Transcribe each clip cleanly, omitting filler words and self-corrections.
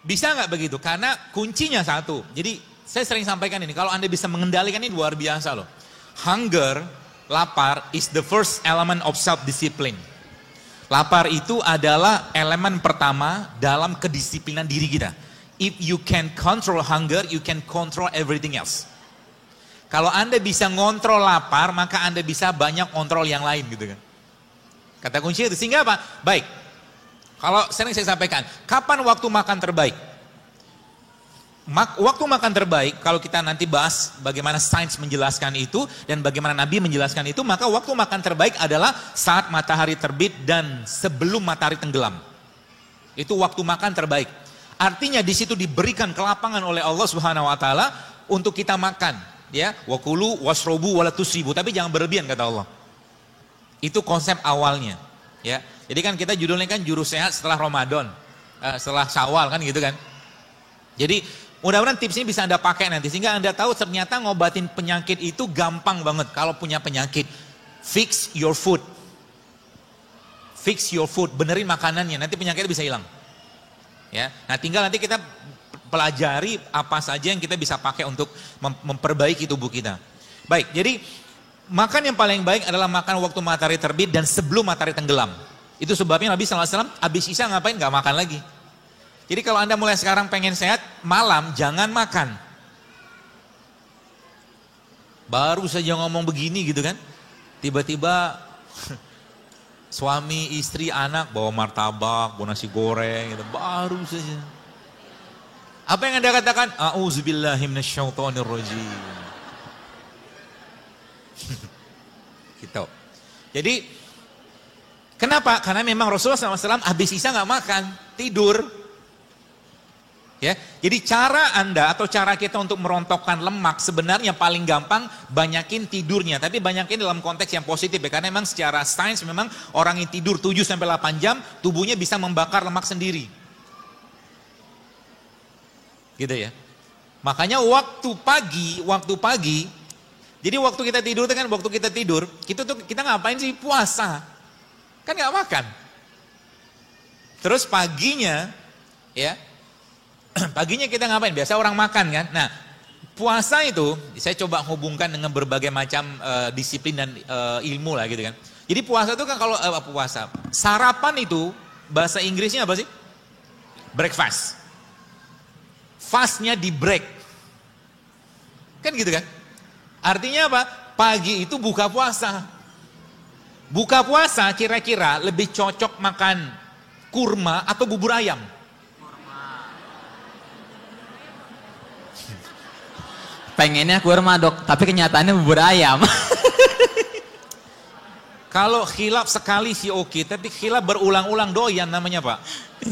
Bisa nggak begitu? Karena kuncinya satu. Jadi saya sering sampaikan ini, kalau Anda bisa mengendalikan ini luar biasa loh. Hunger, lapar is the first element of self-discipline. Lapar itu adalah elemen pertama dalam kedisiplinan diri kita. If you can control hunger, you can control everything else. Kalau Anda bisa ngontrol lapar, maka Anda bisa banyak kontrol yang lain gitu kan. Kata kunci itu, sehingga apa? Baik, kalau sering saya sampaikan, kapan waktu makan terbaik? Waktu makan terbaik, kalau kita nanti bahas bagaimana sains menjelaskan itu, dan bagaimana Nabi menjelaskan itu, maka waktu makan terbaik adalah saat matahari terbit dan sebelum matahari tenggelam. Itu waktu makan terbaik. Artinya di situ diberikan kelapangan oleh Allah Subhanahu wa taala untuk kita makan. Ya, wakulu wasrobu wala tusribu, tapi jangan berlebihan kata Allah. Itu konsep awalnya. Ya, jadi kan kita judulnya kan juru sehat setelah Ramadan, setelah Syawal kan gitu kan. Jadi mudah-mudahan tips ini bisa Anda pakai nanti sehingga Anda tahu ternyata ngobatin penyakit itu gampang banget kalau punya penyakit. Fix your food. Fix your food, benerin makanannya, nanti penyakitnya bisa hilang. Ya, nah tinggal nanti kita pelajari apa saja yang kita bisa pakai untuk memperbaiki tubuh kita. Baik, jadi makan yang paling baik adalah makan waktu matahari terbit dan sebelum matahari tenggelam. Itu sebabnya Nabi SAW habis isya ngapain? Gak makan lagi. Jadi kalau Anda mulai sekarang pengen sehat, malam jangan makan. Baru saja ngomong begini gitu kan, tiba-tiba suami, istri, anak bawa martabak, bawa nasi goreng gitu, baru saja. Apa yang Anda katakan? A'udzubillahi minasyaitonirrajim. Gitu. Jadi kenapa? Karena memang Rasulullah SAW habis isya nggak makan, tidur. Ya, jadi cara Anda atau cara kita untuk merontokkan lemak sebenarnya paling gampang banyakin tidurnya, tapi banyakin dalam konteks yang positif ya, karena memang secara sains memang orang yang tidur 7 sampai 8 jam tubuhnya bisa membakar lemak sendiri. Gitu ya. Makanya waktu pagi, jadi waktu kita tidur kan waktu kita tidur, kita ngapain sih? Puasa. Kan nggak makan. Terus paginya ya, paginya kita ngapain? Biasa orang makan kan. Nah, puasa itu saya coba hubungkan dengan berbagai macam disiplin dan ilmu lah gitu kan. Jadi puasa itu kan kalau puasa, sarapan itu bahasa Inggrisnya apa sih? Breakfast. Fastnya di break. Kan gitu kan? Artinya apa? Pagi itu buka puasa. Buka puasa kira-kira lebih cocok makan kurma atau bubur ayam? Pengennya kurma dok, tapi kenyataannya bubur ayam. Kalau khilaf sekali sih oke, tapi khilaf berulang-ulang doyan namanya Pak.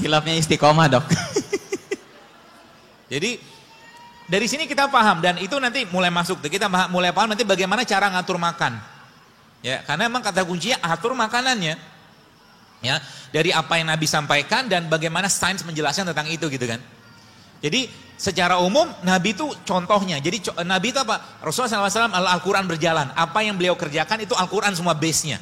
Khilafnya istiqomah dok. Jadi dari sini kita paham dan itu nanti mulai masuk, kita mulai paham nanti bagaimana cara ngatur makan. Ya, karena memang kata kuncinya atur makanannya. Ya, dari apa yang Nabi sampaikan dan bagaimana sains menjelaskan tentang itu gitu kan. Jadi secara umum Nabi itu contohnya. Jadi Nabi itu apa? Rasulullah SAW Al-Quran berjalan. Apa yang beliau kerjakan itu Al-Quran semua base-nya.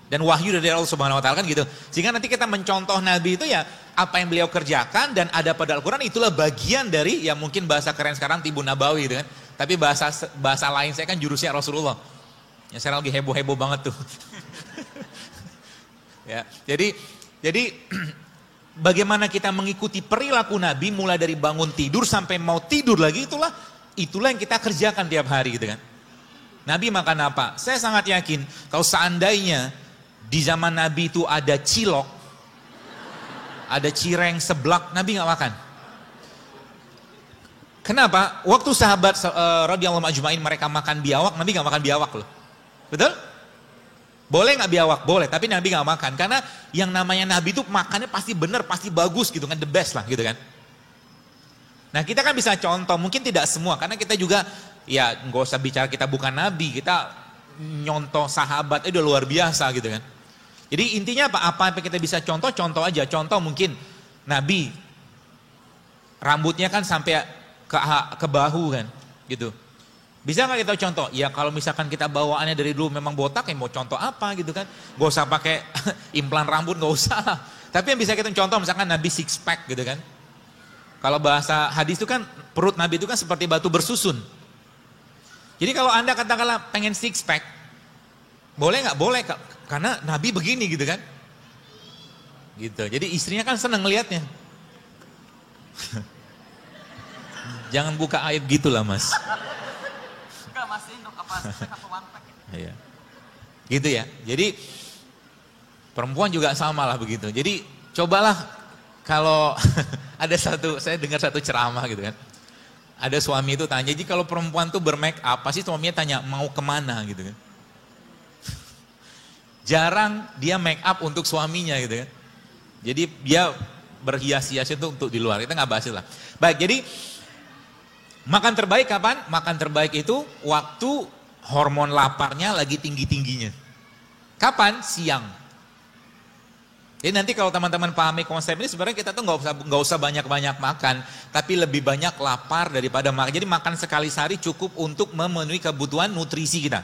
Dan wahyu dari Allah Subhanahu Wa Taala kan gitu. Sehingga nanti kita mencontoh Nabi itu ya apa yang beliau kerjakan dan ada pada Al-Quran itulah bagian dari ya mungkin bahasa keren sekarang Tibun Nabawi gitu kan. Tapi bahasa lain saya kan jurusnya Rasulullah. Ya saya lagi heboh-heboh banget tuh. Ya, jadi bagaimana kita mengikuti perilaku Nabi mulai dari bangun tidur sampai mau tidur lagi itulah yang kita kerjakan tiap hari gitu kan. Nabi makan apa? Saya sangat yakin kalau seandainya di zaman Nabi itu ada cilok, ada cireng, seblak, Nabi nggak makan. Kenapa? Waktu sahabat radhiyallahu ajmain mereka makan biawak, Nabi nggak makan biawak loh. Betul? Boleh nggak biawak? Boleh, tapi Nabi nggak makan karena yang namanya Nabi itu makannya pasti benar, pasti bagus gitu kan, the best lah gitu kan. Nah kita kan bisa contoh, mungkin tidak semua karena kita juga ya nggak usah bicara kita bukan Nabi, kita nyontoh sahabat itu udah luar biasa gitu kan. Jadi intinya apa yang kita bisa contoh aja. Contoh mungkin Nabi rambutnya kan sampai ke bahu kan gitu. Bisa nggak kita contoh? Ya kalau misalkan kita bawaannya dari dulu memang botak, ya mau contoh apa gitu kan? Gak usah pakai implan rambut, gak usah. Tapi yang bisa kita contoh misalkan Nabi six pack gitu kan. Kalau bahasa hadis itu kan perut Nabi itu kan seperti batu bersusun. Jadi kalau Anda katakanlah pengen six pack, boleh nggak? Boleh, karena Nabi begini gitu kan. Gitu. Jadi istrinya kan senang ngelihatnya. Jangan buka aib gitulah, Mas. Enggak, Mas, untuk apa one pack. Iya. Gitu ya. Jadi perempuan juga sama lah begitu. Jadi cobalah kalau ada saya dengar satu ceramah gitu kan. Ada suami itu tanya, jadi kalau perempuan tuh bermake up, pasti suaminya tanya mau kemana gitu kan. Jarang dia make up untuk suaminya gitu kan. Jadi dia berhias-hias itu untuk di luar, kita nggak bahas itu lah. Baik, jadi makan terbaik kapan? Makan terbaik itu waktu hormon laparnya lagi tinggi-tingginya. Kapan? Siang. Jadi nanti kalau teman-teman pahami konsep ini, sebenarnya kita tuh nggak usah banyak-banyak makan, tapi lebih banyak lapar daripada makan. Jadi makan sekali sehari cukup untuk memenuhi kebutuhan nutrisi kita.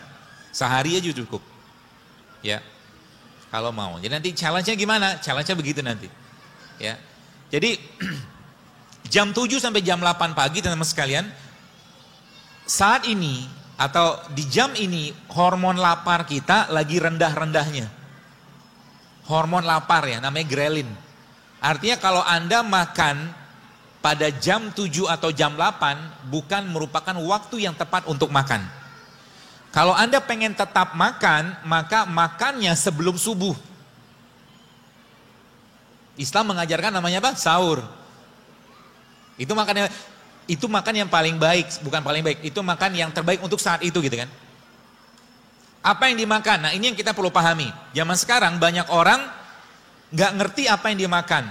Sehari aja cukup. Ya, kalau mau. Jadi nanti challenge-nya gimana? Challenge-nya begitu nanti. Ya, jadi jam 7 sampai jam 8 pagi teman-teman sekalian, saat ini atau di jam ini hormon lapar kita lagi rendah-rendahnya. Hormon lapar ya, namanya grelin. Artinya kalau Anda makan pada jam 7 atau jam 8 bukan merupakan waktu yang tepat untuk makan. Kalau Anda pengen tetap makan, maka makannya sebelum subuh. Islam mengajarkan namanya apa? Sahur. Itu makan yang paling baik, bukan paling baik. Itu makan yang terbaik untuk saat itu gitu kan. Apa yang dimakan? Nah ini yang kita perlu pahami. Zaman sekarang banyak orang nggak ngerti apa yang dimakan.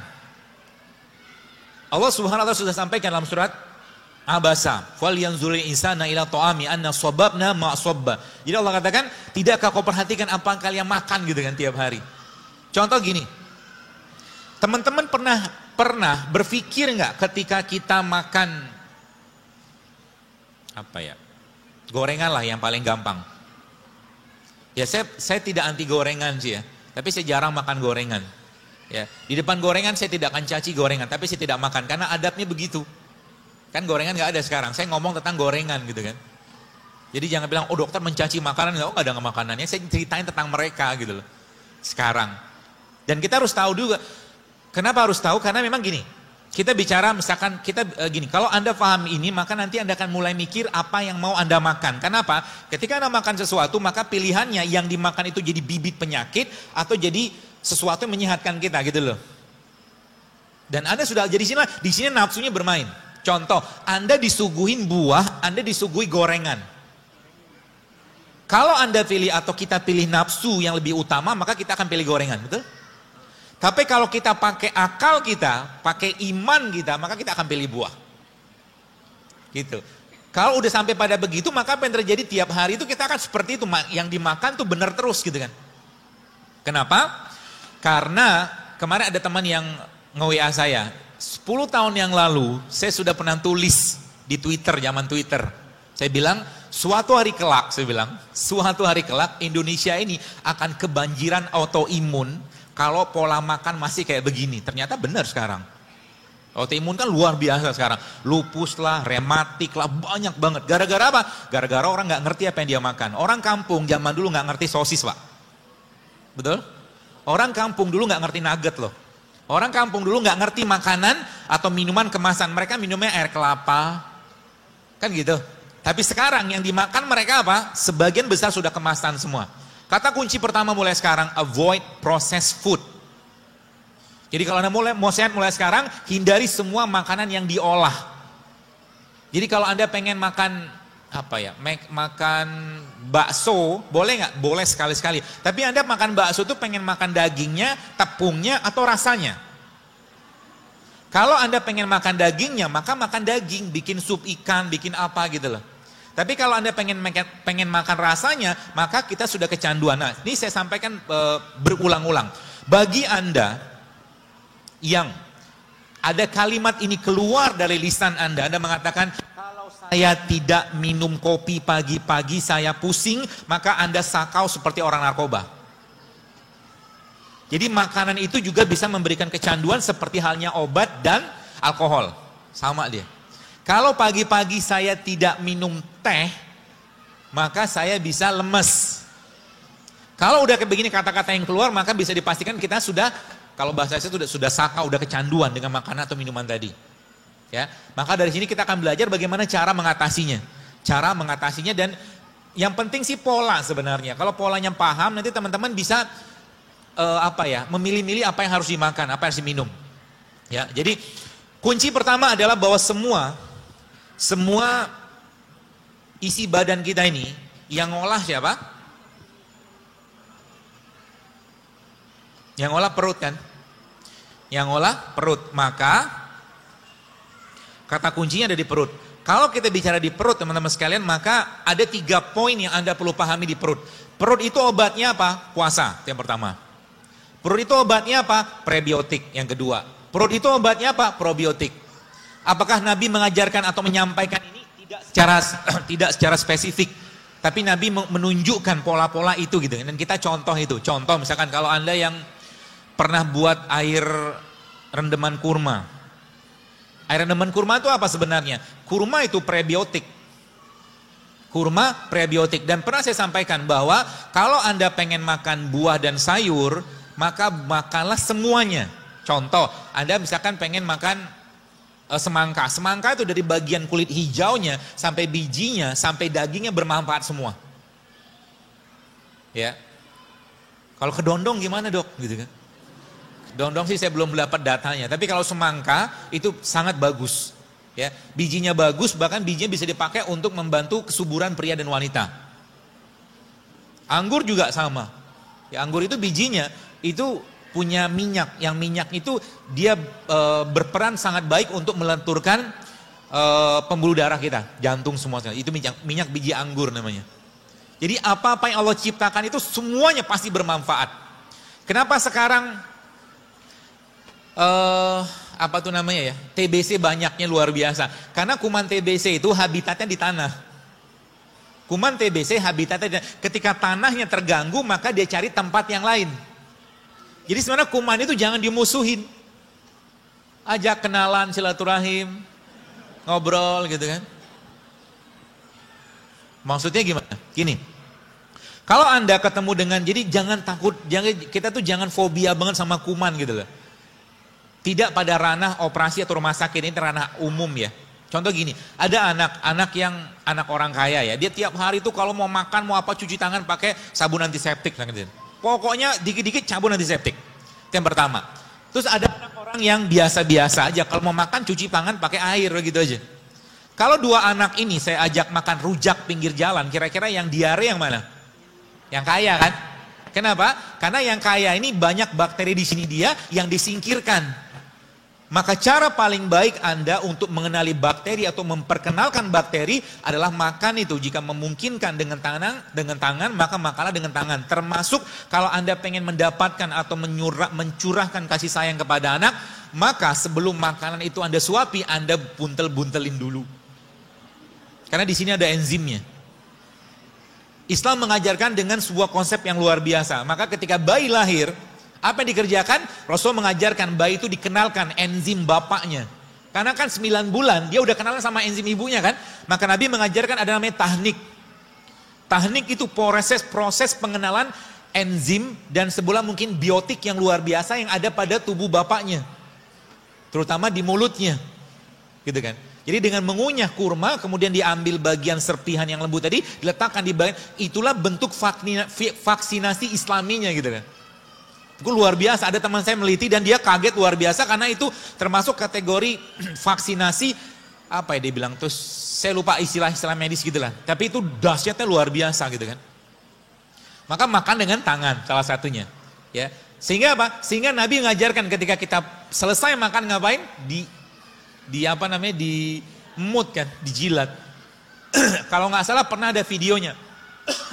Allah Subhanahu wa taala sudah sampaikan dalam surat Abasa, "Falyanzuril insana ila ta'ami anna sababna ma sabba." Jadi Allah katakan, tidakkah kau perhatikan apa yang kalian makan gitu kan tiap hari? Contoh gini. Teman-teman pernah berpikir nggak ketika kita makan apa ya? Gorengan lah yang paling gampang. Ya saya tidak anti gorengan sih ya, tapi saya jarang makan gorengan. Ya, di depan gorengan saya tidak akan caci gorengan, tapi saya tidak makan karena adabnya begitu. Kan gorengan nggak ada sekarang. Saya ngomong tentang gorengan gitu kan. Jadi jangan bilang, oh dokter mencaci makanan, nggak ada makanannya. Saya ceritain tentang mereka gitu loh. Sekarang. Dan kita harus tahu juga. Kenapa harus tahu? Karena memang gini. Kita bicara misalkan gini, kalau Anda paham ini maka nanti Anda akan mulai mikir apa yang mau Anda makan. Kenapa? Ketika Anda makan sesuatu maka pilihannya yang dimakan itu jadi bibit penyakit atau jadi sesuatu yang menyehatkan kita gitu loh. Dan Anda sudah jadi di sini nafsunya bermain. Contoh, Anda disuguhin buah, Anda disuguhi gorengan. Kalau Anda pilih atau kita pilih nafsu yang lebih utama maka kita akan pilih gorengan, betul? Tapi kalau kita pakai akal kita, pakai iman kita, maka kita akan pilih buah. Gitu. Kalau udah sampai pada begitu, maka apa yang terjadi tiap hari itu kita akan seperti itu. Yang dimakan tuh benar terus gitu kan. Kenapa? Karena kemarin ada teman yang nge-WA saya. 10 tahun yang lalu, saya sudah pernah tulis di Twitter, zaman Twitter. Saya bilang, suatu hari kelak Indonesia ini akan kebanjiran autoimun. Kalau pola makan masih kayak begini, ternyata benar sekarang. Autoimun kan luar biasa sekarang. Lupus lah, rematik lah, banyak banget. Gara-gara apa? Gara-gara orang nggak ngerti apa yang dia makan. Orang kampung zaman dulu nggak ngerti sosis, Pak. Betul? Orang kampung dulu nggak ngerti nugget loh. Orang kampung dulu nggak ngerti makanan atau minuman kemasan. Mereka minumnya air kelapa. Kan gitu. Tapi sekarang yang dimakan mereka apa? Sebagian besar sudah kemasan semua. Kata kunci pertama mulai sekarang, avoid processed food. Jadi kalau Anda mau sehat mulai sekarang, hindari semua makanan yang diolah. Jadi kalau Anda pengen makan makan bakso, boleh nggak? Boleh sekali-sekali. Tapi Anda makan bakso itu pengen makan dagingnya, tepungnya, atau rasanya. Kalau Anda pengen makan dagingnya, maka makan daging, bikin sup ikan, bikin apa gitu loh. Tapi kalau Anda pengen makan rasanya, maka kita sudah kecanduan. Nah, ini saya sampaikan berulang-ulang. Bagi Anda yang ada kalimat ini keluar dari lisan Anda mengatakan, kalau saya tidak minum kopi pagi-pagi, saya pusing, maka Anda sakau seperti orang narkoba. Jadi makanan itu juga bisa memberikan kecanduan seperti halnya obat dan alkohol. Sama dia. Kalau pagi-pagi saya tidak minum teh, maka saya bisa lemes. Kalau udah kayak begini kata-kata yang keluar, maka bisa dipastikan kita sudah, kalau bahasa saya sudah saka, udah kecanduan dengan makanan atau minuman tadi. Ya, maka dari sini kita akan belajar bagaimana cara mengatasinya. Cara mengatasinya, dan yang penting sih pola sebenarnya. Kalau polanya paham, nanti teman-teman bisa memilih-milih apa yang harus dimakan, apa yang harus diminum. Ya, jadi kunci pertama adalah bahwa semua isi badan kita ini yang ngolah siapa? Yang ngolah perut kan? Yang ngolah perut. Maka kata kuncinya ada di perut. Kalau kita bicara di perut teman-teman sekalian, maka ada 3 poin yang Anda perlu pahami di perut. Perut itu obatnya apa? Puasa, yang pertama. Perut itu obatnya apa? Prebiotik, yang kedua. Perut itu obatnya apa? Probiotik. Apakah Nabi mengajarkan atau menyampaikan ini? Tidak secara spesifik. Tapi Nabi menunjukkan pola-pola itu gitu. Dan kita contoh itu. Contoh misalkan kalau Anda yang pernah buat air rendeman kurma. Air rendeman kurma itu apa sebenarnya? Kurma itu prebiotik. Kurma prebiotik. Dan pernah saya sampaikan bahwa kalau Anda pengen makan buah dan sayur, maka makanlah semuanya. Contoh, Anda misalkan pengen makan semangka. Semangka itu dari bagian kulit hijaunya sampai bijinya sampai dagingnya bermanfaat semua. Ya. Kalau kedondong gimana dok? Gitu kan? Kedondong sih saya belum dapat datanya. Tapi kalau semangka itu sangat bagus. Ya, bijinya bagus, bahkan bijinya bisa dipakai untuk membantu kesuburan pria dan wanita. Anggur juga sama. Ya, anggur itu bijinya itu punya minyak, yang minyak itu dia berperan sangat baik untuk melenturkan pembuluh darah kita, jantung semua. Itu minyak biji anggur namanya. Jadi apa-apa yang Allah ciptakan itu semuanya pasti bermanfaat. Kenapa sekarang TBC banyaknya luar biasa? Karena kuman TBC itu habitatnya di tanah. Kuman TBC habitatnya ketika tanahnya terganggu, maka dia cari tempat yang lain. Jadi sebenarnya kuman itu jangan dimusuhin. Ajak kenalan, silaturahim, ngobrol gitu kan. Maksudnya gimana? Gini. Kalau Anda ketemu dengan, jadi jangan takut, kita tuh jangan fobia banget sama kuman gitu loh. Tidak pada ranah operasi atau rumah sakit, ini ranah umum ya. Contoh gini, ada anak orang kaya ya, dia tiap hari tuh kalau mau makan mau apa cuci tangan pakai sabun antiseptik gitu. Pokoknya dikit-dikit sabun antiseptik. Itu yang pertama. Terus ada orang yang biasa-biasa aja, kalau mau makan cuci tangan pakai air gitu aja. Kalau 2 anak ini saya ajak makan rujak pinggir jalan, kira-kira yang diare yang mana? Yang kaya kan? Kenapa? Karena yang kaya ini banyak bakteri di sini dia yang disingkirkan. Maka cara paling baik Anda untuk mengenali bakteri atau memperkenalkan bakteri adalah makan itu. Jika memungkinkan dengan tangan, maka makanlah dengan tangan. Termasuk kalau Anda pengen mendapatkan atau mencurahkan kasih sayang kepada anak, maka sebelum makanan itu Anda suapi, Anda buntel-buntelin dulu. Karena di sini ada enzimnya. Islam mengajarkan dengan sebuah konsep yang luar biasa. Maka ketika bayi lahir, apa yang dikerjakan? Rasul mengajarkan bayi itu dikenalkan enzim bapaknya. Karena kan 9 bulan dia udah kenalan sama enzim ibunya kan. Maka Nabi mengajarkan ada namanya tahnik. Tahnik itu proses pengenalan enzim dan sebuah mungkin biotik yang luar biasa yang ada pada tubuh bapaknya. Terutama di mulutnya. Gitu kan. Jadi dengan mengunyah kurma kemudian diambil bagian serpihan yang lembut tadi diletakkan di bagian, itulah bentuk vaksinasi islaminya gitu kan. Itu luar biasa, ada teman saya meliti dan dia kaget luar biasa karena itu termasuk kategori vaksinasi apa ya dia bilang tuh, saya lupa istilah medis gitu lah. Tapi itu dahsyatnya luar biasa gitu kan. Maka makan dengan tangan salah satunya. Ya. Sehingga apa? Sehingga Nabi mengajarkan ketika kita selesai makan ngapain? Di mut kan, dijilat. Kalau nggak salah pernah ada videonya.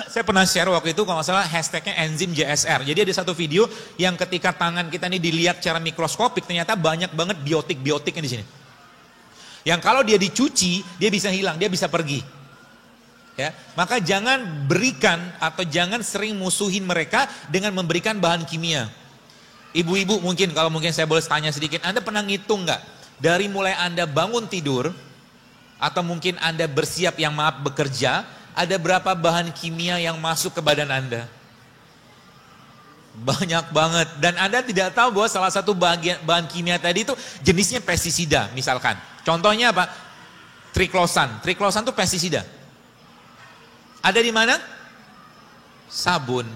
Saya pernah share waktu itu kalau nggak salah hashtagnya enzim JSR. Jadi ada satu video yang ketika tangan kita ini dilihat secara mikroskopik ternyata banyak banget biotiknya di sini. Yang kalau dia dicuci dia bisa hilang, dia bisa pergi. Ya, maka jangan berikan atau jangan sering musuhin mereka dengan memberikan bahan kimia. Ibu-ibu mungkin kalau mungkin saya boleh tanya sedikit, Anda pernah ngitung nggak? dari mulai Anda bangun tidur, atau mungkin Anda bersiap yang maaf bekerja, ada berapa bahan kimia yang masuk ke badan Anda? Banyak banget. Dan Anda tidak tahu bahwa salah satu bahan kimia tadi itu jenisnya pestisida misalkan. Contohnya apa? Triklosan. Triklosan itu pestisida. Ada di mana? Sabun.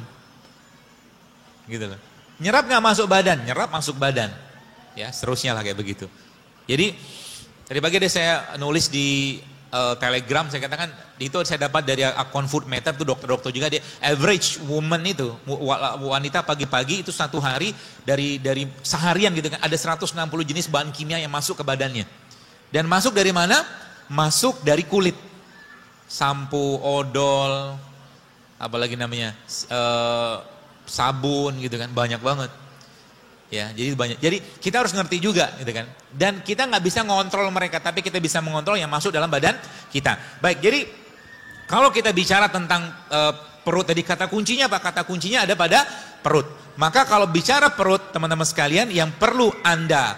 Gitu loh. Nyerap nggak masuk badan? Nyerap masuk badan. Ya, seterusnya lah kayak begitu. Jadi tadi pagi deh saya nulis di Telegram, saya katakan itu saya dapat dari akun Food Meter, itu dokter-dokter juga, dia average woman itu, wanita pagi-pagi itu satu hari dari seharian gitu kan, ada 160 jenis bahan kimia yang masuk ke badannya. Dan masuk dari mana? Masuk dari kulit. Sampo, odol, apalagi namanya, sabun gitu kan, banyak banget. Ya, jadi banyak. Jadi kita harus ngerti juga gitu kan. Dan kita nggak bisa ngontrol mereka, tapi kita bisa mengontrol yang masuk dalam badan kita. Baik, jadi kalau kita bicara tentang perut tadi, kata kuncinya apa? Kata kuncinya ada pada perut. Maka kalau bicara perut, teman-teman sekalian, yang perlu Anda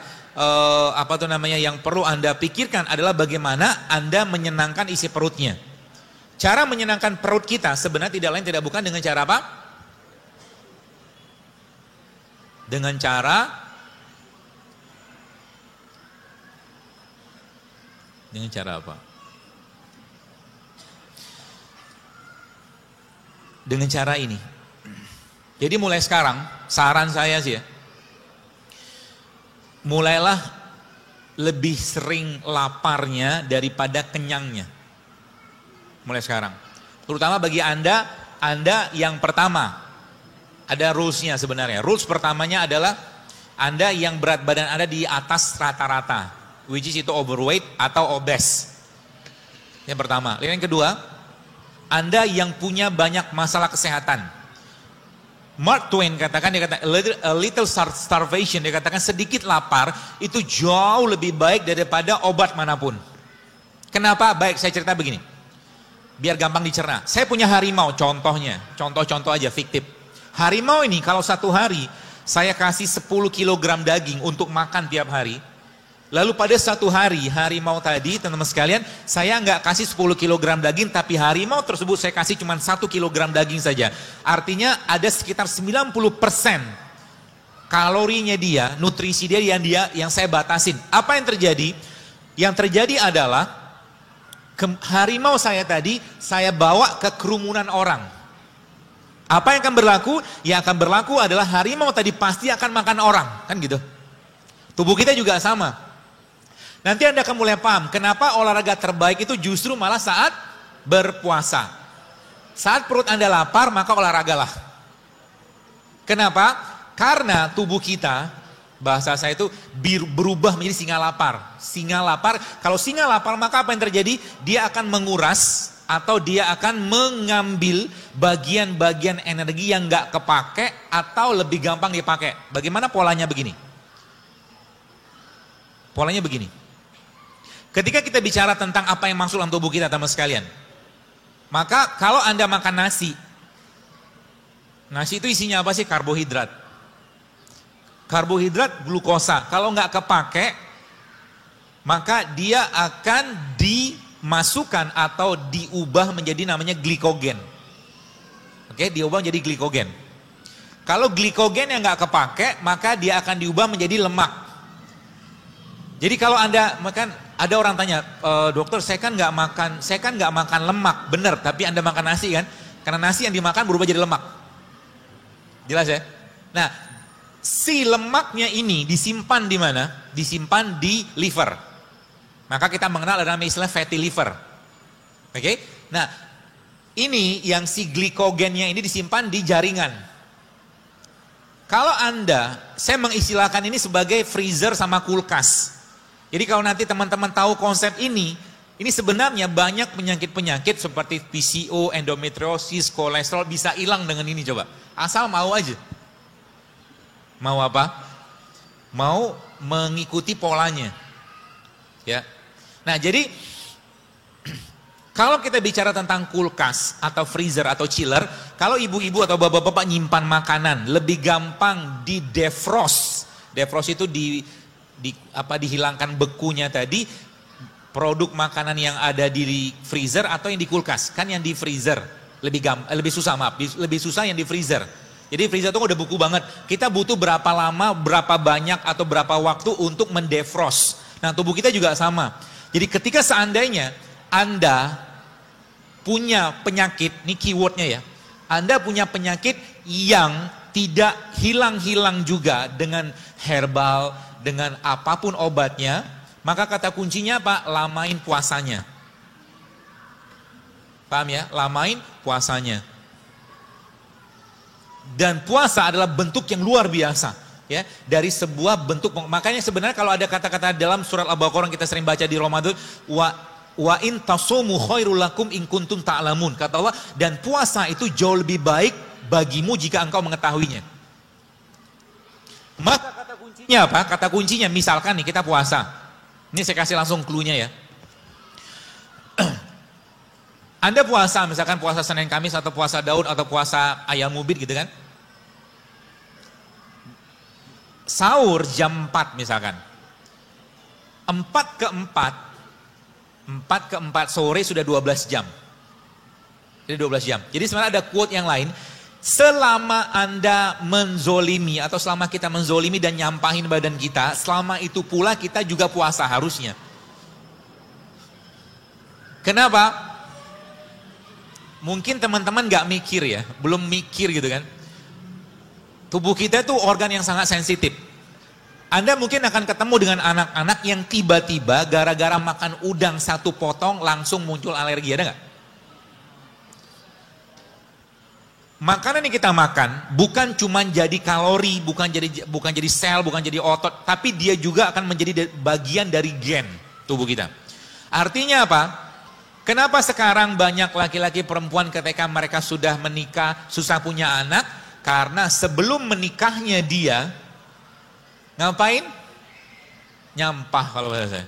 yang perlu Anda pikirkan adalah bagaimana Anda menyenangkan isi perutnya. Cara menyenangkan perut kita sebenarnya tidak lain tidak bukan dengan cara apa? Dengan cara apa? Dengan cara ini. Jadi mulai sekarang, saran saya sih ya, mulailah lebih sering laparnya daripada kenyangnya. Mulai sekarang. Terutama bagi Anda yang pertama. Ada rulesnya sebenarnya. Rules pertamanya adalah Anda yang berat badan Anda di atas rata-rata, which is itu overweight atau obese. Yang pertama. Yang kedua, Anda yang punya banyak masalah kesehatan. Mark Twain katakan, dia kata a little starvation, dia katakan sedikit lapar itu jauh lebih baik daripada obat manapun. Kenapa? Baik, saya cerita begini. Biar gampang dicerna. Saya punya harimau, contohnya. Contoh aja fiktif. Harimau ini kalau satu hari saya kasih 10 kg daging untuk makan tiap hari. Lalu pada satu hari harimau tadi, teman-teman sekalian, saya nggak kasih 10 kg daging, tapi harimau tersebut saya kasih cuma 1 kg daging saja. Artinya ada sekitar 90% kalorinya dia, nutrisi dia yang saya batasin. Apa yang terjadi? Yang terjadi adalah harimau saya tadi saya bawa ke kerumunan orang. Apa yang akan berlaku? Yang akan berlaku adalah harimau tadi pasti akan makan orang, kan gitu. Tubuh kita juga sama. Nanti Anda akan mulai paham kenapa olahraga terbaik itu justru malah saat berpuasa. Saat perut Anda lapar, maka olahragalah. Kenapa? Karena tubuh kita, bahasa saya itu berubah menjadi singa lapar. Singa lapar, kalau singa lapar maka apa yang terjadi? Dia akan menguras atau dia akan mengambil bagian-bagian energi yang nggak kepake atau lebih gampang dipakai. Bagaimana polanya begini? Polanya begini. Ketika kita bicara tentang apa yang masuk dalam tubuh kita, teman sekalian, maka kalau Anda makan nasi itu isinya apa sih? Karbohidrat. Karbohidrat, glukosa. Kalau nggak kepake, maka dia akan dimasukkan atau diubah menjadi namanya glikogen. Oke, diubah menjadi glikogen. Kalau glikogen yang nggak kepake, maka dia akan diubah menjadi lemak. Jadi kalau Anda makan, ada orang tanya, dokter saya kan nggak makan lemak, benar. Tapi Anda makan nasi kan? Karena nasi yang dimakan berubah jadi lemak. Jelas ya? Nah, si lemaknya ini disimpan di mana? Disimpan di liver. Maka kita mengenal ada istilah fatty liver. Oke? Nah, ini yang si glikogennya ini disimpan di jaringan. Kalau saya mengistilahkan ini sebagai freezer sama kulkas. Jadi kalau nanti teman-teman tahu konsep ini sebenarnya banyak penyakit-penyakit seperti PCO, endometriosis, kolesterol bisa hilang dengan ini coba. Asal mau aja. Mau apa? Mau mengikuti polanya. Ya. Nah, jadi kalau kita bicara tentang kulkas atau freezer atau chiller, kalau ibu-ibu atau bapak-bapak nyimpan makanan, lebih gampang di defrost. Defrost itu dihilangkan bekunya tadi, produk makanan yang ada di freezer atau yang di kulkas. Kan yang di freezer lebih susah, lebih susah yang di freezer. Jadi freezer itu udah beku banget. Kita butuh berapa lama, berapa banyak atau berapa waktu untuk mendefrost. Nah, tubuh kita juga sama. Jadi ketika seandainya Anda punya penyakit, ini keywordnya ya, Anda punya penyakit yang tidak hilang-hilang juga dengan herbal, dengan apapun obatnya, maka kata kuncinya apa? Lamain puasanya. Paham ya? Lamain puasanya. Dan puasa adalah bentuk yang luar biasa, ya, dari sebuah bentuk. Makanya sebenarnya kalau ada kata-kata dalam surat Al-Baqarah yang kita sering baca di Ramadan, wa in tasumu khairul lakum in kuntum ta'lamun, kata Allah, dan puasa itu jauh lebih baik bagimu jika engkau mengetahuinya. Maka kata kuncinya apa? Kata kuncinya misalkan nih kita puasa. Ini saya kasih langsung clue-nya ya. Anda puasa, misalkan puasa Senin Kamis atau puasa Daud atau puasa Ayam Ubid gitu kan. Sahur jam 4 misalkan. 4 ke 4 sore sudah 12 jam. Jadi 12 jam. Jadi sebenarnya ada quote yang lain. Selama Anda menzolimi atau selama kita menzolimi dan nyampahin badan kita, selama itu pula kita juga puasa harusnya. Kenapa? Mungkin teman-teman gak mikir ya, belum mikir gitu kan. Tubuh kita itu organ yang sangat sensitif. Anda mungkin akan ketemu dengan anak-anak yang tiba-tiba gara-gara makan udang 1 potong langsung muncul alergi, ada gak? Makanan yang kita makan bukan cuma jadi kalori, bukan jadi sel, bukan jadi otot, tapi dia juga akan menjadi bagian dari gen tubuh kita. Artinya apa? Kenapa sekarang banyak laki-laki perempuan ketika mereka sudah menikah, susah punya anak? Karena sebelum menikahnya dia, ngapain? Nyampah kalau bahasa saya.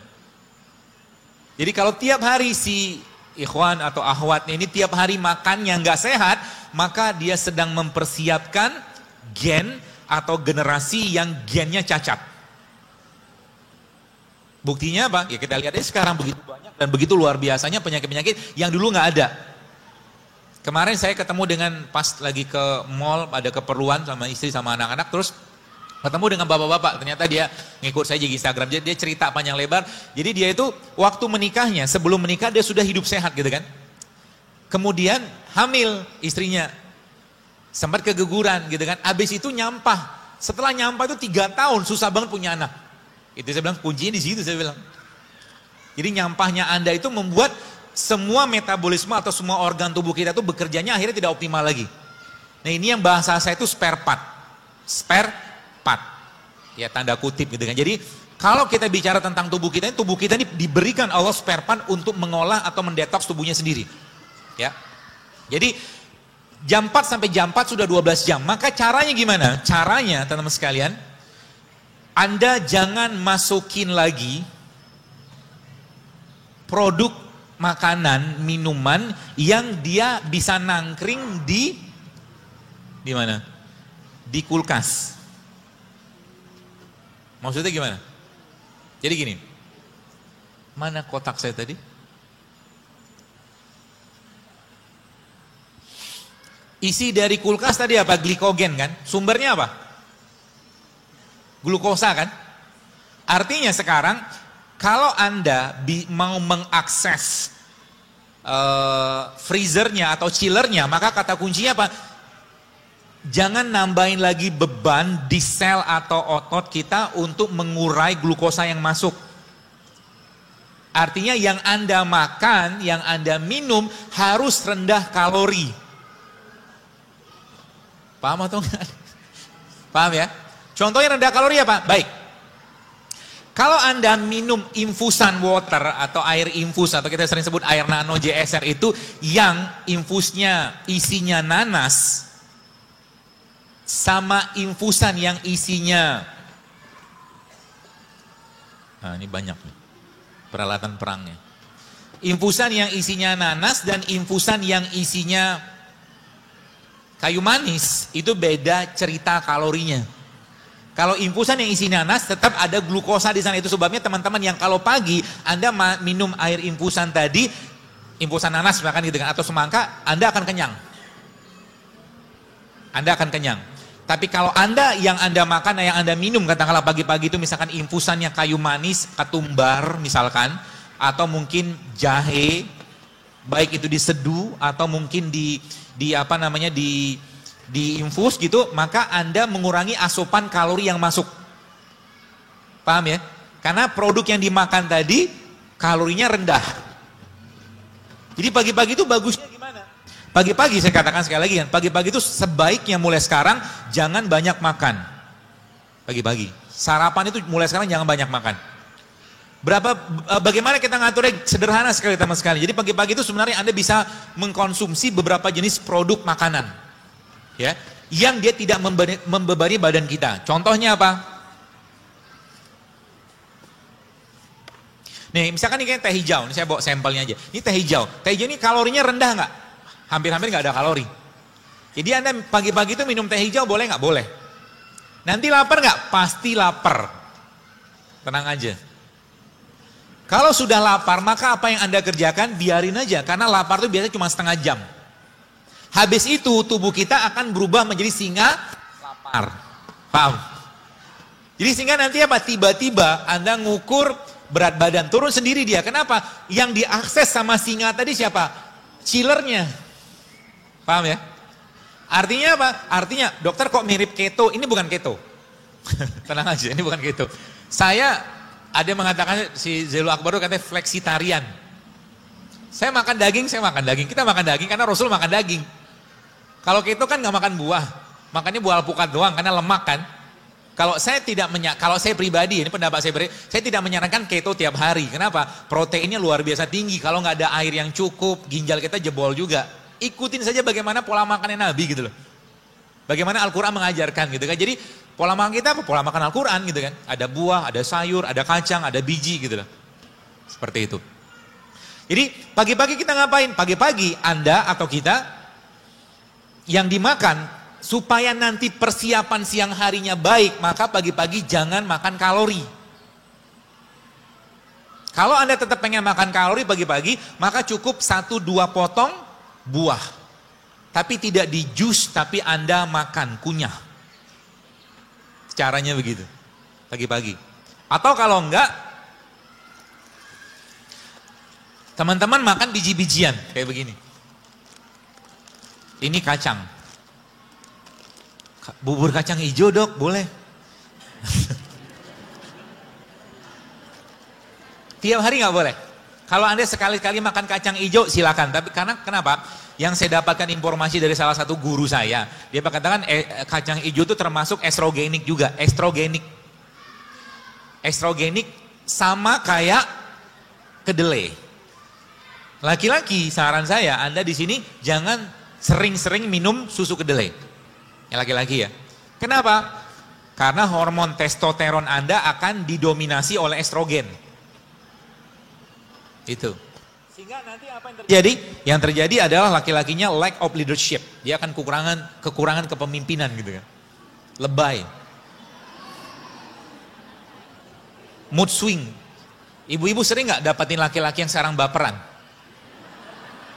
Jadi kalau tiap hari si ikhwan atau akhwatnya ini tiap hari makannya nggak sehat, maka dia sedang mempersiapkan gen atau generasi yang gennya cacat. Buktinya apa? Ya kita lihat sekarang begitu banyak dan begitu luar biasanya penyakit-penyakit yang dulu nggak ada. Kemarin saya ketemu dengan pas lagi ke mall, ada keperluan sama istri sama anak-anak, terus ketemu dengan bapak-bapak. Ternyata dia ngikut saya di Instagram, dia cerita panjang lebar. Jadi dia itu waktu menikahnya, sebelum menikah dia sudah hidup sehat gitu kan. Kemudian hamil istrinya, sempat keguguran gitu kan. Habis itu nyampah. Setelah nyampah itu 3 tahun susah banget punya anak. Itu saya bilang kuncinya di situ saya bilang. Jadi nyampahnya Anda itu membuat semua metabolisme atau semua organ tubuh kita itu bekerjanya akhirnya tidak optimal lagi. Nah ini yang bahasa saya itu spare part. Spare part. Ya tanda kutip gitu kan. Jadi kalau kita bicara tentang tubuh kita ini diberikan Allah spare part untuk mengolah atau mendetoks tubuhnya sendiri. Ya. Jadi jam 4 sampai jam 4 sudah 12 jam. Maka caranya gimana? Caranya teman-teman sekalian, Anda jangan masukin lagi produk makanan, minuman yang dia bisa nangkring di mana? Di kulkas. Maksudnya gimana? Jadi gini. Mana kotak saya tadi? Isi dari kulkas tadi apa? Glikogen kan? Sumbernya apa? Glukosa kan? Artinya sekarang kalau Anda mau mengakses freezernya atau chillernya, maka kata kuncinya apa? Jangan nambahin lagi beban di sel atau otot kita untuk mengurai glukosa yang masuk. Artinya yang Anda makan, yang Anda minum harus rendah kalori. Paham atau enggak? Paham ya? Contohnya rendah kalori apa? Baik. Kalau Anda minum infusan water atau air infus atau kita sering sebut air nano JSR itu yang infusnya isinya nanas sama infusan yang isinya, nah ini banyak nih peralatan perangnya. Infusan yang isinya nanas dan infusan yang isinya kayu manis itu beda cerita kalorinya. Kalau infusan yang isi nanas tetap ada glukosa di sana. Itu sebabnya teman-teman yang kalau pagi Anda minum air infusan tadi, infusan nanas misalkan gitu kan, atau semangka, Anda akan kenyang. Anda akan kenyang. Tapi kalau Anda yang Anda makan, yang Anda minum katakanlah pagi-pagi itu misalkan infusan yang kayu manis, ketumbar misalkan, atau mungkin jahe, baik itu diseduh atau mungkin di infus gitu, maka Anda mengurangi asupan kalori yang masuk. Paham ya? Karena produk yang dimakan tadi kalorinya rendah. Jadi pagi-pagi itu bagusnya gimana? Pagi-pagi saya katakan sekali lagi kan, pagi-pagi itu sebaiknya mulai sekarang jangan banyak makan. Pagi-pagi. Sarapan itu mulai sekarang jangan banyak makan. Bagaimana kita ngaturnya sederhana sekali teman sekali. Jadi pagi-pagi itu sebenarnya Anda bisa mengkonsumsi beberapa jenis produk makanan. Ya, yang dia tidak membebani badan kita. Contohnya apa? Nih, misalkan ini kayak teh hijau. Ini saya bawa sampelnya aja. Ini teh hijau. Teh hijau ini kalorinya rendah nggak? Hampir-hampir nggak ada kalori. Jadi Anda pagi-pagi itu minum teh hijau boleh nggak? Boleh. Nanti lapar nggak? Pasti lapar. Tenang aja. Kalau sudah lapar, maka apa yang Anda kerjakan? Biarin aja. Karena lapar itu biasanya cuma setengah jam. Habis itu tubuh kita akan berubah menjadi singa lapar. Paham? Jadi sehingga nanti apa? Tiba-tiba Anda ngukur berat badan. Turun sendiri dia. Kenapa? Yang diakses sama singa tadi siapa? Chillernya. Paham ya? Artinya apa? Artinya dokter kok mirip keto? Ini bukan keto. Tenang aja, ini bukan keto. Ada yang mengatakan, si Zelu Akbar itu katanya fleksitarian. Saya makan daging. Kita makan daging karena Rasul makan daging. Kalau keto kan nggak makan buah, makannya buah alpukat doang karena lemak kan. Kalau saya pribadi, ini pendapat saya tidak menyarankan keto tiap hari. Kenapa? Proteinnya luar biasa tinggi. Kalau nggak ada air yang cukup, ginjal kita jebol juga. Ikutin saja bagaimana pola makannya Nabi gitu loh. Bagaimana Al-Quran mengajarkan gitu kan. Jadi pola makan kita apa? Pola makan Al-Quran gitu kan. Ada buah, ada sayur, ada kacang, ada biji gitu loh. Seperti itu. Jadi pagi-pagi kita ngapain? Pagi-pagi Anda atau kita yang dimakan supaya nanti persiapan siang harinya baik, maka pagi-pagi jangan makan kalori. Kalau Anda tetap pengen makan kalori pagi-pagi, maka cukup 1-2 potong buah. Tapi tidak di jus, tapi Anda makan, kunyah. Caranya begitu, pagi-pagi. Atau kalau enggak, teman-teman makan biji-bijian, kayak begini. Ini kacang. Bubur kacang hijau dok, boleh. Tiap hari nggak boleh. Kalau Anda sekali-kali makan kacang hijau silakan. Tapi kenapa? Yang saya dapatkan informasi dari salah satu guru saya, dia katakan kacang hijau itu termasuk estrogenik juga. Estrogenik sama kayak kedelai. Laki-laki, saran saya, Anda di sini jangan sering-sering minum susu kedelai. Yang laki-laki ya. Kenapa? Karena hormon testosteron Anda akan didominasi oleh estrogen. Itu. Sehingga nanti apa yang terjadi? Yang terjadi adalah laki-lakinya lack of leadership. Dia akan kekurangan kepemimpinan gitu kan. Lebay. Mood swing. Ibu-ibu sering nggak dapatin laki-laki yang sekarang baperan?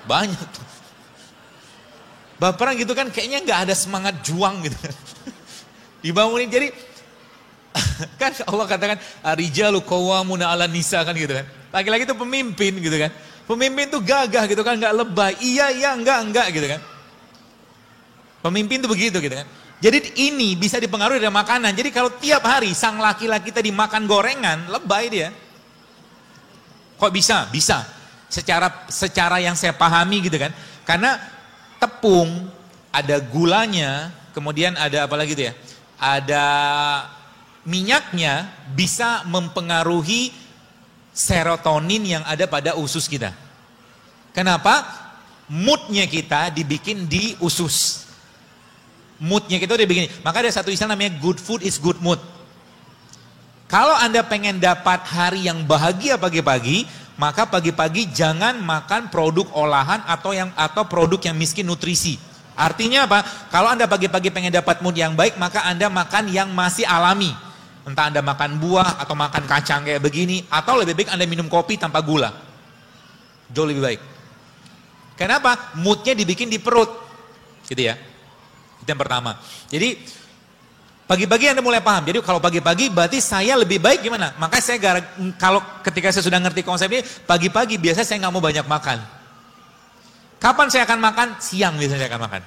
Banyak tuh. Baperan gitu kan kayaknya nggak ada semangat juang gitu. Dibangunin jadi kan Allah katakan rijalu qawwamuna 'alan nisa kan gitu kan. Laki-laki itu pemimpin gitu kan. Pemimpin itu gagah gitu kan, nggak lebay. Iya enggak gitu kan. Pemimpin itu begitu gitu kan. Jadi ini bisa dipengaruhi dari makanan. Jadi kalau tiap hari sang laki-laki tadi makan gorengan, lebay dia. Kok bisa? Bisa. Secara yang saya pahami gitu kan. Karena tepung, ada gulanya, kemudian ada apa lagi itu ya? Ada minyaknya bisa mempengaruhi serotonin yang ada pada usus kita. Kenapa? Moodnya kita dibikin di usus. Moodnya kita dibikin. Maka ada satu istilah namanya good food is good mood. Kalau Anda pengen dapat hari yang bahagia pagi-pagi, maka pagi-pagi jangan makan produk olahan atau produk yang miskin nutrisi. Artinya apa? Kalau Anda pagi-pagi pengen dapat mood yang baik, maka Anda makan yang masih alami. Entah Anda makan buah atau makan kacang kayak begini, atau lebih baik Anda minum kopi tanpa gula. Jauh lebih baik. Kenapa? Moodnya dibikin di perut. Gitu ya. Itu yang pertama. Jadi pagi-pagi Anda mulai paham. Jadi kalau pagi-pagi berarti saya lebih baik gimana? Makanya saya kalau ketika saya sudah ngerti konsep ini, pagi-pagi biasanya saya nggak mau banyak makan. Kapan saya akan makan? Siang biasanya saya akan makan.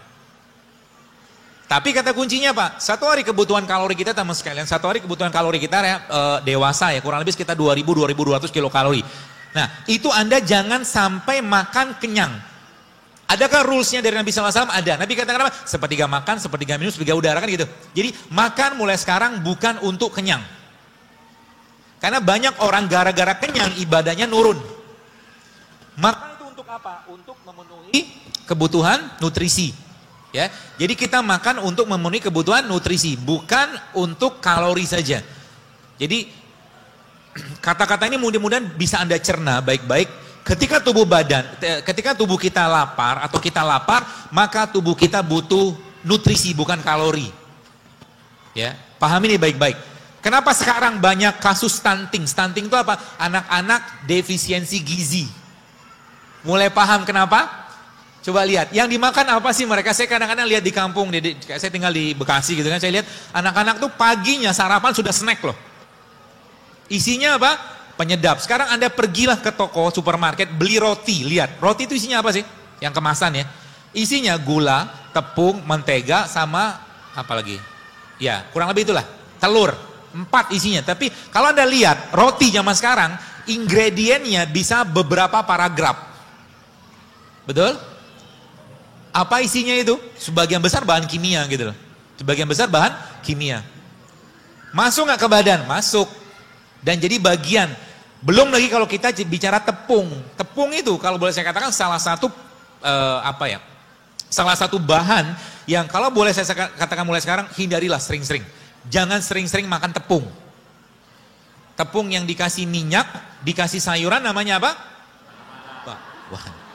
Tapi kata kuncinya Pak, satu hari kebutuhan kalori kita teman sekalian, satu hari kebutuhan kalori kita dewasa ya, kurang lebih sekitar 2.000-2.200 kilokalori. Nah, itu Anda jangan sampai makan kenyang. Adakah rulesnya dari Nabi SAW? Ada. Nabi katakan apa? Sepertiga makan, sepertiga minum, sepertiga udara kan gitu. Jadi makan mulai sekarang bukan untuk kenyang. Karena banyak orang gara-gara kenyang ibadahnya nurun. Makan itu untuk apa? Untuk memenuhi kebutuhan nutrisi. Ya, jadi kita makan untuk memenuhi kebutuhan nutrisi, bukan untuk kalori saja. Jadi kata-kata ini mudah-mudahan bisa Anda cerna baik-baik. Ketika tubuh kita lapar atau kita lapar, maka tubuh kita butuh nutrisi bukan kalori. Ya, paham ini baik-baik. Kenapa sekarang banyak kasus stunting? Stunting itu apa? Anak-anak defisiensi gizi. Mulai paham kenapa? Coba lihat, yang dimakan apa sih mereka? Saya kadang-kadang lihat di kampung, saya tinggal di Bekasi gitu kan, saya lihat anak-anak tuh paginya sarapan sudah snack loh. Isinya apa? Penyedap. Sekarang Anda pergilah ke toko, supermarket, beli roti, lihat. Roti itu isinya apa sih? Yang kemasan ya. Isinya gula, tepung, mentega, sama apa lagi? Ya, kurang lebih itulah. Telur, 4 isinya. Tapi kalau Anda lihat, roti zaman sekarang, ingredientnya bisa beberapa paragraf. Betul? Apa isinya itu? Sebagian besar bahan kimia gitu loh. Sebagian besar bahan kimia. Masuk nggak ke badan? Masuk. Dan jadi bagian. Belum lagi kalau kita bicara tepung. Tepung itu kalau boleh saya katakan salah satu salah satu bahan yang kalau boleh saya katakan mulai sekarang, hindarilah sering-sering. Jangan sering-sering makan tepung. Tepung yang dikasih minyak, dikasih sayuran namanya apa? Wah.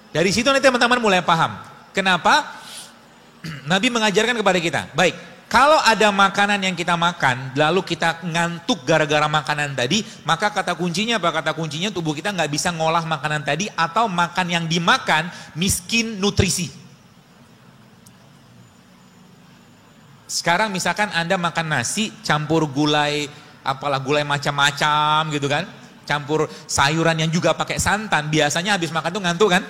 Dari situ nanti teman-teman mulai paham. Kenapa? Nabi mengajarkan kepada kita. Baik, kalau ada makanan yang kita makan, lalu kita ngantuk gara-gara makanan tadi, maka kata kuncinya apa? Kata kuncinya tubuh kita nggak bisa ngolah makanan tadi, atau makan yang dimakan miskin nutrisi. Sekarang misalkan Anda makan nasi, campur gulai, apalah gulai macam-macam gitu kan. Campur sayuran yang juga pakai santan, biasanya habis makan tuh ngantuk kan?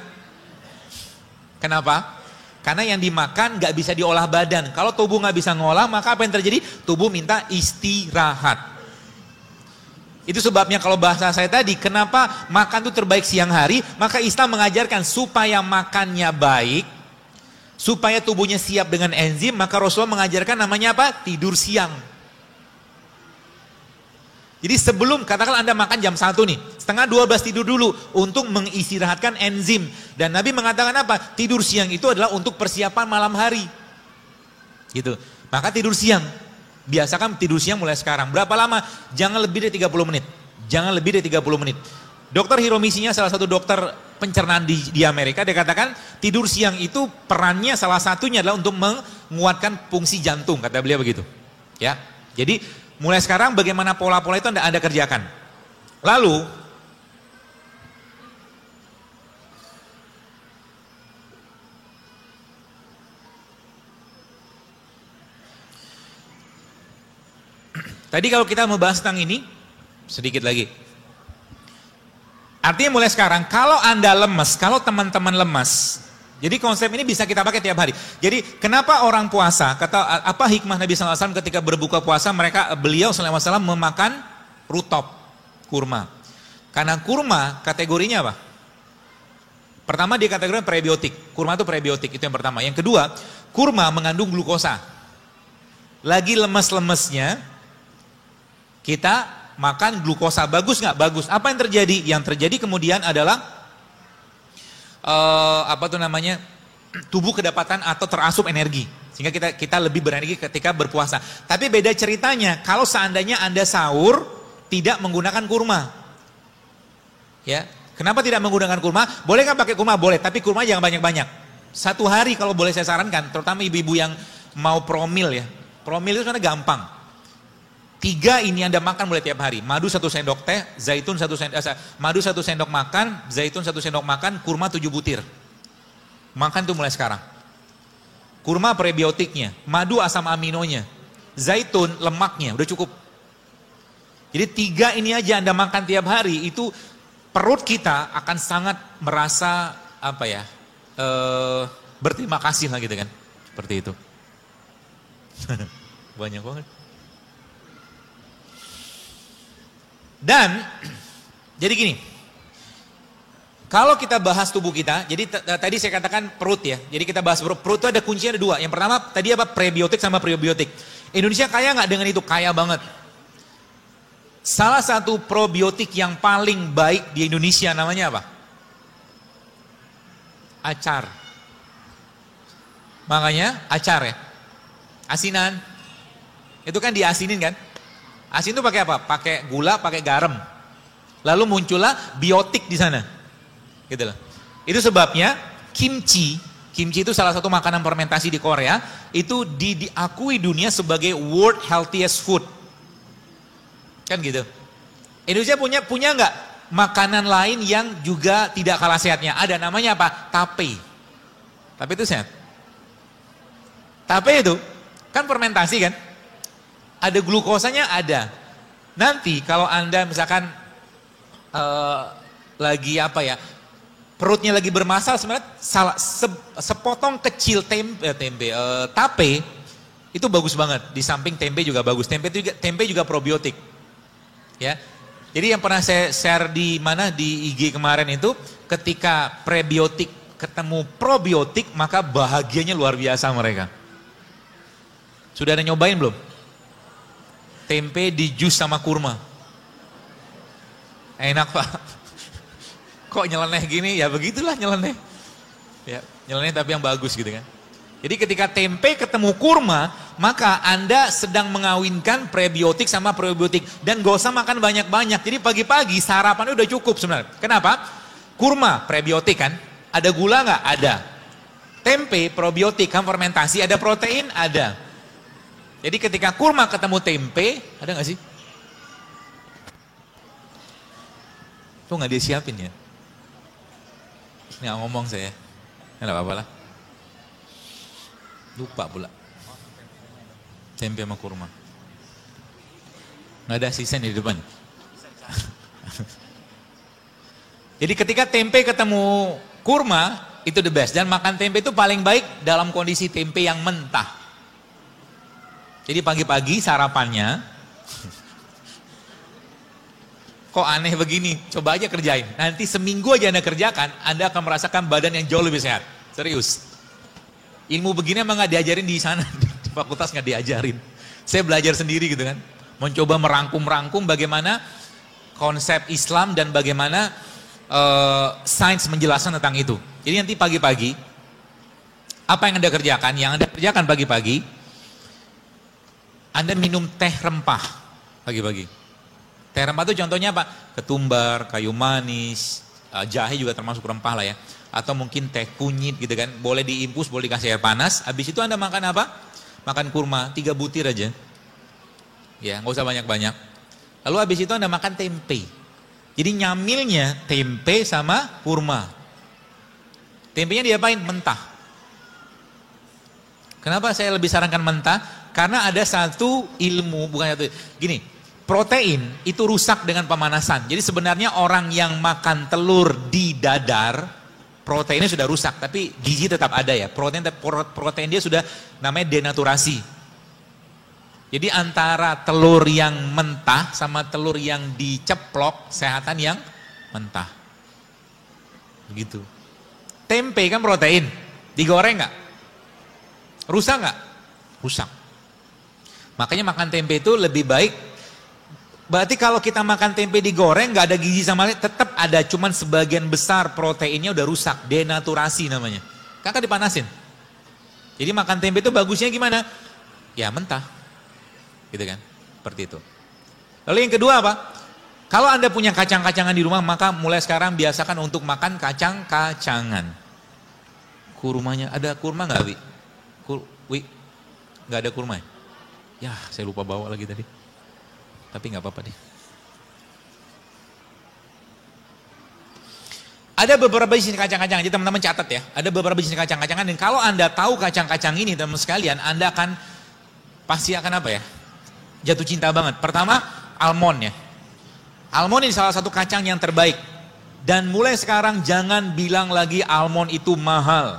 Kenapa? Karena yang dimakan nggak bisa diolah badan. Kalau tubuh nggak bisa ngolah, maka apa yang terjadi? Tubuh minta istirahat. Itu sebabnya kalau bahasa saya tadi, kenapa makan itu terbaik siang hari? Maka Islam mengajarkan supaya makannya baik, supaya tubuhnya siap dengan enzim, maka Rasulullah mengajarkan namanya apa? Tidur siang. Jadi sebelum, katakan Anda makan jam 1 nih, setengah 12 tidur dulu untuk mengistirahatkan enzim. Dan Nabi mengatakan apa? Tidur siang itu adalah untuk persiapan malam hari. Gitu. Maka tidur siang. Biasakan tidur siang mulai sekarang. Berapa lama? Jangan lebih dari 30 menit. Jangan lebih dari 30 menit. Dokter Hiromisinya salah satu dokter pencernaan di Amerika, dia katakan tidur siang itu perannya salah satunya adalah untuk menguatkan fungsi jantung, kata beliau begitu. Ya. Jadi mulai sekarang bagaimana pola-pola itu Anda kerjakan. Lalu tadi kalau kita membahas tentang ini sedikit lagi. Artinya mulai sekarang kalau Anda lemes, kalau teman-teman lemas, jadi konsep ini bisa kita pakai tiap hari. Jadi kenapa orang puasa, kata apa hikmah Nabi SAW ketika berbuka puasa, beliau SAW memakan rutop, kurma. Karena kurma kategorinya apa? Pertama dia kategorinya prebiotik. Kurma itu prebiotik, itu yang pertama. Yang kedua, kurma mengandung glukosa. Lagi lemes-lemesnya, kita makan glukosa. Bagus nggak? Bagus. Apa yang terjadi? Yang terjadi kemudian adalah tubuh kedapatan atau terasup energi, sehingga kita lebih berenergi ketika berpuasa. Tapi beda ceritanya kalau seandainya Anda sahur tidak menggunakan kurma, ya. Kenapa tidak menggunakan kurma? Boleh nggak pakai kurma? Boleh, tapi kurma jangan banyak-banyak. Satu hari kalau boleh saya sarankan, terutama ibu-ibu yang mau promil ya. Promil itu sebenarnya gampang. 3 ini Anda makan mulai tiap hari. Madu 1 sendok teh, zaitun 1 sendok, madu 1 sendok makan, zaitun 1 sendok makan, kurma 7 butir. Makan tuh mulai sekarang. Kurma prebiotiknya, madu asam aminonya, zaitun lemaknya, udah cukup. Jadi 3 ini aja Anda makan tiap hari, itu perut kita akan sangat merasa berterima kasih lah gitu kan. Seperti itu. Banyak banget. Dan jadi gini, kalau kita bahas tubuh kita, jadi tadi saya katakan perut ya, jadi kita bahas perut itu ada kuncinya ada 2. Yang pertama tadi apa? Prebiotik sama probiotik. Indonesia kaya nggak dengan itu? Kaya banget. Salah satu probiotik yang paling baik di Indonesia namanya apa? Acar. Makanya acar ya. Asinan. Itu kan diasinin kan? Asin itu pakai apa? Pakai gula, pakai garam. Lalu muncullah biotik di sana. Gitu loh. Itu sebabnya kimchi itu salah satu makanan fermentasi di Korea, itu diakui dunia sebagai world healthiest food. Kan gitu. Indonesia punya nggak makanan lain yang juga tidak kalah sehatnya? Ada, namanya apa? Tape. Tape itu sehat. Tape itu kan fermentasi kan? Ada glukosanya, ada. Nanti kalau Anda misalkan lagi perutnya lagi bermasalah, sebenarnya sepotong kecil tape itu bagus banget. Di samping tempe juga bagus. Tempe juga probiotik. Ya. Jadi yang pernah saya share di IG kemarin itu, ketika prebiotik ketemu probiotik, maka bahagianya luar biasa mereka. Sudah ada nyobain belum? Tempe di jus sama kurma. Enak Pak. Kok nyeleneh gini? Ya begitulah nyeleneh. Ya, nyeleneh tapi yang bagus gitu kan. Jadi ketika tempe ketemu kurma, maka Anda sedang mengawinkan prebiotik sama probiotik. Dan gak usah makan banyak-banyak. Jadi pagi-pagi sarapannya udah cukup sebenarnya. Kenapa? Kurma prebiotik kan. Ada gula nggak? Ada. Tempe probiotik kan fermentasi. Ada protein? Ada. Jadi ketika kurma ketemu tempe, ada nggak sih? Tuh nggak disiapin ya? Nggak ngomong saya, nggak apa-apa lah. Lupa pula. Tempe sama kurma. Nggak ada sisa di depan. Jadi ketika tempe ketemu kurma, itu the best. Dan makan tempe itu paling baik dalam kondisi tempe yang mentah. Jadi pagi-pagi sarapannya, kok aneh begini, coba aja kerjain. Nanti seminggu aja Anda kerjakan, Anda akan merasakan badan yang jauh lebih sehat. Serius. Ilmu begini emang gak diajarin di sana, di fakultas gak diajarin. Saya belajar sendiri gitu kan. Mencoba merangkum bagaimana konsep Islam dan bagaimana sains menjelaskan tentang itu. Jadi nanti pagi-pagi, apa yang Anda kerjakan? Yang Anda kerjakan pagi-pagi, Anda minum teh rempah pagi-pagi. Teh rempah itu contohnya apa? Ketumbar, kayu manis, jahe juga termasuk rempah lah ya. Atau mungkin teh kunyit gitu kan. Boleh diinfus, boleh dikasih air panas. Habis itu Anda makan apa? Makan kurma, 3 butir aja. Ya, nggak usah banyak-banyak. Lalu habis itu Anda makan tempe. Jadi nyamilnya tempe sama kurma. Tempenya diapain? Mentah. Kenapa saya lebih sarankan mentah? Karena ada satu ilmu, bukan satu, gini, protein itu rusak dengan pemanasan. Jadi sebenarnya orang yang makan telur di dadar, proteinnya sudah rusak, tapi gizi tetap ada ya. Protein dia sudah namanya denaturasi. Jadi antara telur yang mentah sama telur yang diceplok, sehatan yang mentah. Begitu. Tempe kan protein, digoreng nggak? Rusak nggak? Rusak. Makanya makan tempe itu lebih baik. Berarti kalau kita makan tempe digoreng nggak ada gizi sama sekali, tetap ada, cuman sebagian besar proteinnya udah rusak, denaturasi namanya. Kakak dipanasin. Jadi makan tempe itu bagusnya gimana? Ya mentah. Gitu kan? Seperti itu. Lalu yang kedua apa? Kalau Anda punya kacang-kacangan di rumah, maka mulai sekarang biasakan untuk makan kacang-kacangan. Kurmanya, ada kurma nggak, Wi? Wi, nggak ada kurma ya? Saya lupa bawa lagi tadi. Tapi nggak apa-apa deh. Ada beberapa jenis kacang-kacangan, jadi teman-teman catat ya. Ada beberapa jenis kacang-kacangan, dan kalau Anda tahu kacang-kacang ini, teman-teman sekalian, Anda akan, pasti akan apa ya? Jatuh cinta banget. Pertama, almond ya. Almond ini salah satu kacang yang terbaik. Dan mulai sekarang jangan bilang lagi almond itu mahal.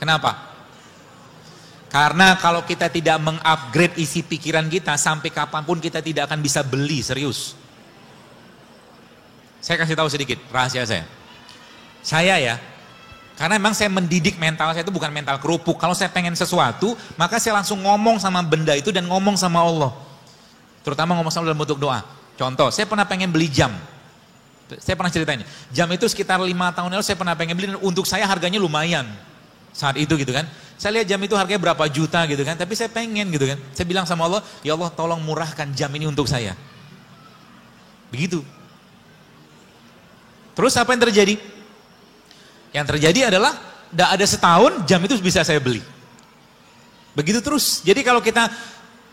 Kenapa? Karena kalau kita tidak mengupgrade isi pikiran kita, sampai kapanpun kita tidak akan bisa beli, serius. Saya kasih tahu sedikit rahasia saya. Saya ya, karena memang saya mendidik mental saya itu bukan mental kerupuk. Kalau saya pengen sesuatu, maka saya langsung ngomong sama benda itu dan ngomong sama Allah. Terutama ngomong sama dalam bentuk doa. Contoh, saya pernah pengen beli jam. Saya pernah ceritain. Jam itu sekitar 5 tahun lalu saya pernah pengen beli, dan untuk saya harganya lumayan. Saat itu gitu kan. Saya lihat jam itu harganya berapa juta gitu kan. Tapi saya pengen gitu kan. Saya bilang sama Allah, ya Allah tolong murahkan jam ini untuk saya. Begitu. Terus apa yang terjadi? Yang terjadi adalah, tidak ada setahun jam itu bisa saya beli. Begitu terus. Jadi kalau kita,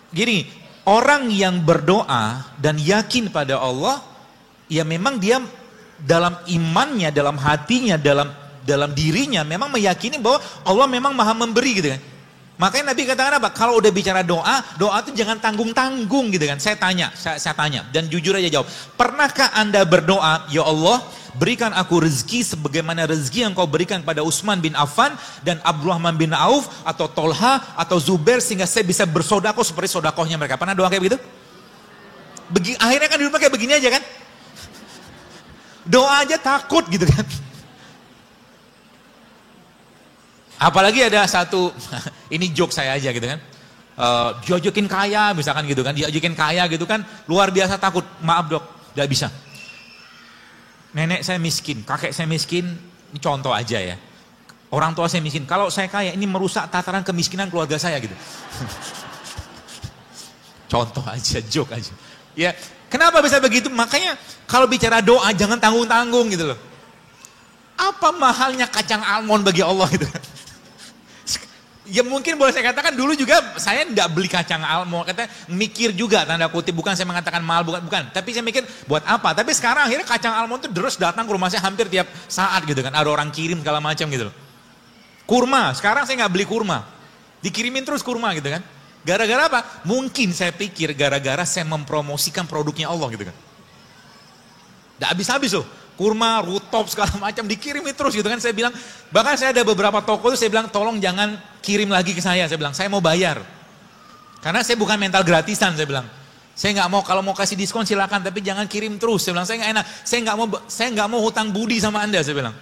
gini, orang yang berdoa dan yakin pada Allah, ya memang dia dalam imannya, dalam hatinya, dalam dirinya, memang meyakini bahwa Allah memang maha memberi gitu kan. Makanya Nabi katakan apa? Kalau udah bicara doa, doa itu jangan tanggung-tanggung gitu kan. Saya tanya, dan jujur aja jawab. Pernahkah Anda berdoa, ya Allah, berikan aku rezeki sebagaimana rezeki yang kau berikan pada Utsman bin Affan dan Abdurrahman bin Auf atau Tolha atau Zubair, sehingga saya bisa bersodakoh seperti sodakohnya mereka. Pernah doa kayak begitu? Akhirnya kan di rumah kayak begini aja kan? Doa aja takut gitu kan? Apalagi ada satu, ini joke saya aja gitu kan, diajakin kaya misalkan gitu kan, diajakin kaya gitu kan, luar biasa takut, maaf dok, gak bisa. Nenek saya miskin, kakek saya miskin, ini contoh aja ya. Orang tua saya miskin, kalau saya kaya ini merusak tataran kemiskinan keluarga saya gitu. Contoh aja, joke aja. Ya, kenapa bisa begitu? Makanya kalau bicara doa jangan tanggung-tanggung gitu loh. Apa mahalnya kacang almond bagi Allah gitu? Ya mungkin boleh saya katakan dulu juga saya tidak beli kacang almond, katanya mikir juga tanda kutip, bukan saya mengatakan mahal, bukan. Tapi saya mikir buat apa? Tapi sekarang akhirnya kacang almond itu terus datang ke rumah saya hampir tiap saat gitu kan. Ada orang kirim segala macam gitu loh. Kurma, sekarang saya nggak beli kurma, dikirimin terus kurma gitu kan. Gara-gara apa? Mungkin saya pikir gara-gara saya mempromosikan produknya Allah gitu kan. Nggak habis-habis loh. Kurma, rutop, segala macam dikirimin terus gitu kan. Saya bilang, bahkan saya ada beberapa toko itu saya bilang, tolong jangan kirim lagi ke saya. Saya bilang, saya mau bayar. Karena saya bukan mental gratisan, saya bilang. Saya nggak mau, kalau mau kasih diskon silakan, tapi jangan kirim terus. Saya bilang, saya nggak enak. Saya nggak mau hutang budi sama Anda, saya bilang.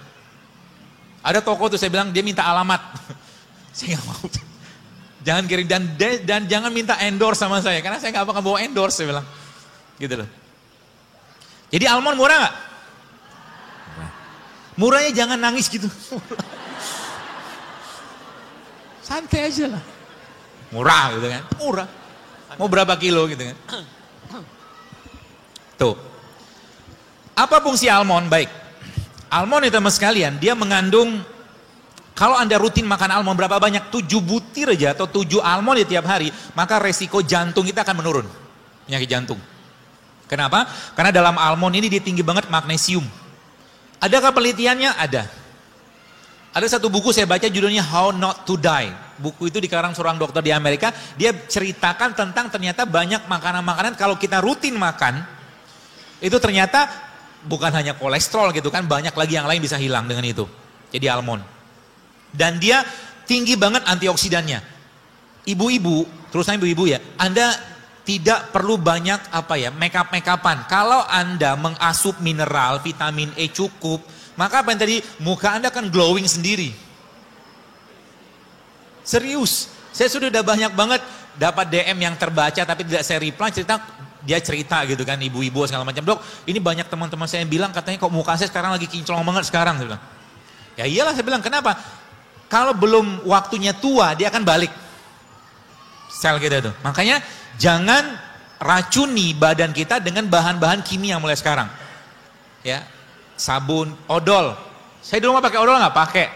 Ada toko tuh saya bilang, dia minta alamat. Saya nggak mau. Jangan kirim, dan jangan minta endorse sama saya. Karena saya nggak bakal bawa endorse, saya bilang. Gitu loh. Jadi almond murah nggak? Murahnya jangan nangis gitu. Santai aja lah. Murah gitu kan. Murah. Mau berapa kilo gitu kan. Tuh. Apa fungsi almond? Baik. Almond itu teman sekalian, dia mengandung, kalau Anda rutin makan almond berapa banyak? 7 butir aja atau 7 almond di tiap hari, maka resiko jantung kita akan menurun. Penyakit jantung. Kenapa? Karena dalam almond ini dia tinggi banget magnesium. Adakah penelitiannya? Ada. Ada satu buku saya baca judulnya How Not to Die. Buku itu dikarang seorang dokter di Amerika. Dia ceritakan tentang ternyata banyak makanan-makanan kalau kita rutin makan, itu ternyata bukan hanya kolesterol gitu kan, banyak lagi yang lain bisa hilang dengan itu. Jadi almond. Dan dia tinggi banget antioksidannya. Ibu-ibu, terutama ibu-ibu ya, Anda tidak perlu banyak make-up-an. Kalau Anda mengasup mineral, vitamin E cukup, maka apa yang tadi, muka Anda akan glowing sendiri. Serius, saya sudah banyak banget dapat DM yang terbaca tapi tidak saya reply, dia cerita gitu kan, ibu-ibu segala macam. Dok, ini banyak teman-teman saya yang bilang katanya kok muka saya sekarang lagi kinclong banget sekarang. Saya bilang. Ya iyalah, saya bilang, kenapa? Kalau belum waktunya tua, dia akan balik. sel kita itu. Makanya jangan racuni badan kita dengan bahan-bahan kimia mulai sekarang. Ya, sabun, odol. Saya dulu mah pakai odol nggak? Pakai.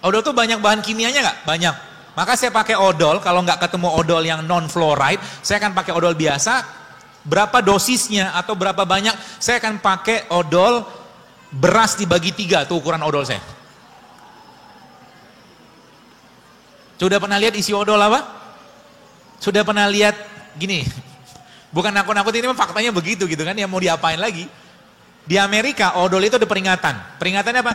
Odol tuh banyak bahan kimianya nggak? Banyak. Maka saya pakai odol, kalau nggak ketemu odol yang non fluoride, saya akan pakai odol biasa. Berapa dosisnya atau berapa banyak, saya akan pakai odol beras dibagi 3, tuh ukuran odol saya. Sudah pernah lihat isi odol apa? Sudah pernah lihat gini, bukan nakut-nakut, ini faktanya begitu gitu kan, ya mau diapain lagi. Di Amerika odol itu ada peringatan. Peringatannya apa?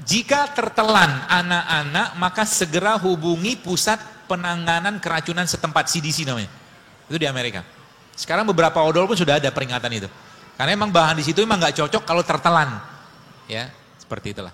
Jika tertelan anak-anak, maka segera hubungi pusat penanganan keracunan setempat, CDC namanya. Itu di Amerika. Sekarang beberapa odol pun sudah ada peringatan itu. Karena emang bahan di situ emang nggak cocok kalau tertelan. Ya, seperti itulah.